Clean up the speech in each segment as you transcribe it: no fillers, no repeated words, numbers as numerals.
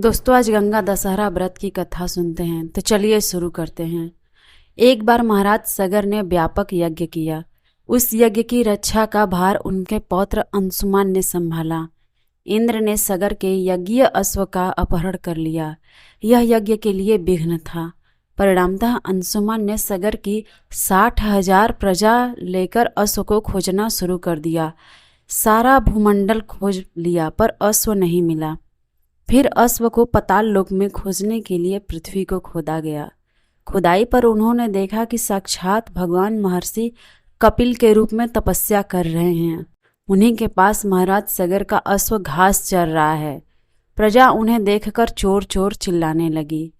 दोस्तों, आज गंगा दशहरा व्रत की कथा सुनते हैं। तो चलिए शुरू करते हैं। एक बार महाराज सगर ने व्यापक यज्ञ किया। उस यज्ञ की रक्षा का भार उनके पौत्र अंशुमान ने संभाला। इंद्र ने सगर के यज्ञीय अश्व का अपहरण कर लिया। यह यज्ञ के लिए विघ्न था। परिणामतः अंशुमान ने सगर की 60,000 प्रजा लेकर अश्व को खोजना शुरू कर दिया। सारा भूमंडल खोज लिया पर अश्व नहीं मिला। फिर अश्व को पाताल लोक में खोजने के लिए पृथ्वी को खोदा गया। खुदाई पर उन्होंने देखा कि साक्षात भगवान महर्षि कपिल के रूप में तपस्या कर रहे हैं। उन्हीं के पास महाराज सगर का अश्व घास चर रहा है। प्रजा उन्हें देखकर चोर चोर चिल्लाने लगी।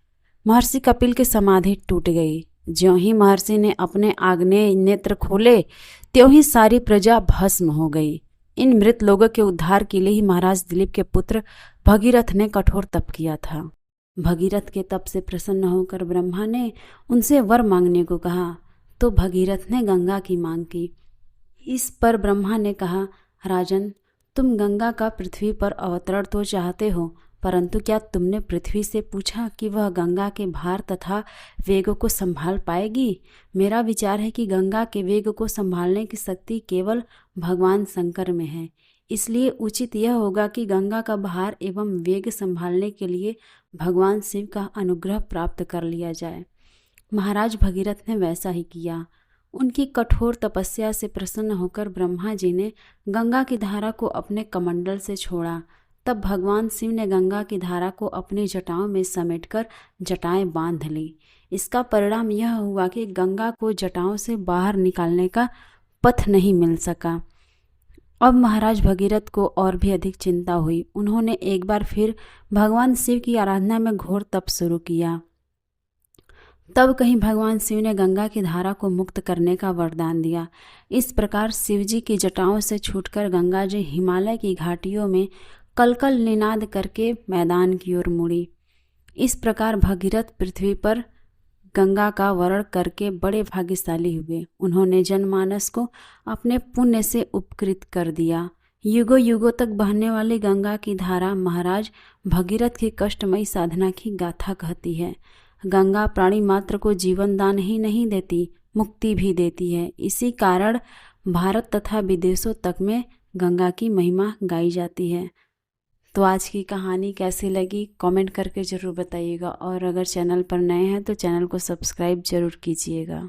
महर्षि कपिल की समाधि टूट गई। ज्यों ही महर्षि ने अपने आग्नेय नेत्र खोले, त्यों ही सारी प्रजा भस्म हो गई। इन मृत लोगों के उद्धार के लिए ही महाराज दिलीप के पुत्र भगीरथ ने कठोर तप किया था। भगीरथ के तप से प्रसन्न होकर ब्रह्मा ने उनसे वर मांगने को कहा, तो भगीरथ ने गंगा की मांग की। इस पर ब्रह्मा ने कहा, राजन, तुम गंगा का पृथ्वी पर अवतरण तो चाहते हो, परंतु क्या तुमने पृथ्वी से पूछा कि वह गंगा के भार तथा वेग को संभाल पाएगी? मेरा विचार है कि गंगा के वेग को संभालने की शक्ति केवल भगवान शंकर में है। इसलिए उचित यह होगा कि गंगा का भार एवं वेग संभालने के लिए भगवान शिव का अनुग्रह प्राप्त कर लिया जाए। महाराज भगीरथ ने वैसा ही किया। उनकी कठोर तपस्या से प्रसन्न होकर ब्रह्मा जी ने गंगा की धारा को अपने कमंडल से छोड़ा। तब भगवान शिव ने गंगा की धारा को अपनी जटाओं में समेटकर जटाएं बांध ली। इसका परिणाम यह हुआ कि गंगा को जटाओं से बाहर निकालने का पथ नहीं मिल सका। अब महाराज भगीरथ को और भी अधिक चिंता हुई। उन्होंने एक बार फिर भगवान शिव की आराधना में घोर तप शुरू किया। तब कहीं भगवान शिव ने गंगा की धारा को मुक्त करने का वरदान दिया। इस प्रकार शिवजी की जटाओं से छूटकर गंगा जी हिमालय की घाटियों में कलकल निनाद करके मैदान की ओर मुड़ी। इस प्रकार भगीरथ पृथ्वी पर गंगा का वरण करके बड़े भाग्यशाली हुए। उन्होंने जनमानस को अपने पुण्य से उपकृत कर दिया। युगों युगों तक बहने वाली गंगा की धारा महाराज भगीरथ की कष्टमयी साधना की गाथा कहती है। गंगा प्राणी मात्र को जीवन दान ही नहीं देती, मुक्ति भी देती है। इसी कारण भारत तथा विदेशों तक में गंगा की महिमा गाई जाती है। तो आज की कहानी कैसी लगी कमेंट करके ज़रूर बताइएगा, और अगर चैनल पर नए हैं तो चैनल को सब्सक्राइब ज़रूर कीजिएगा।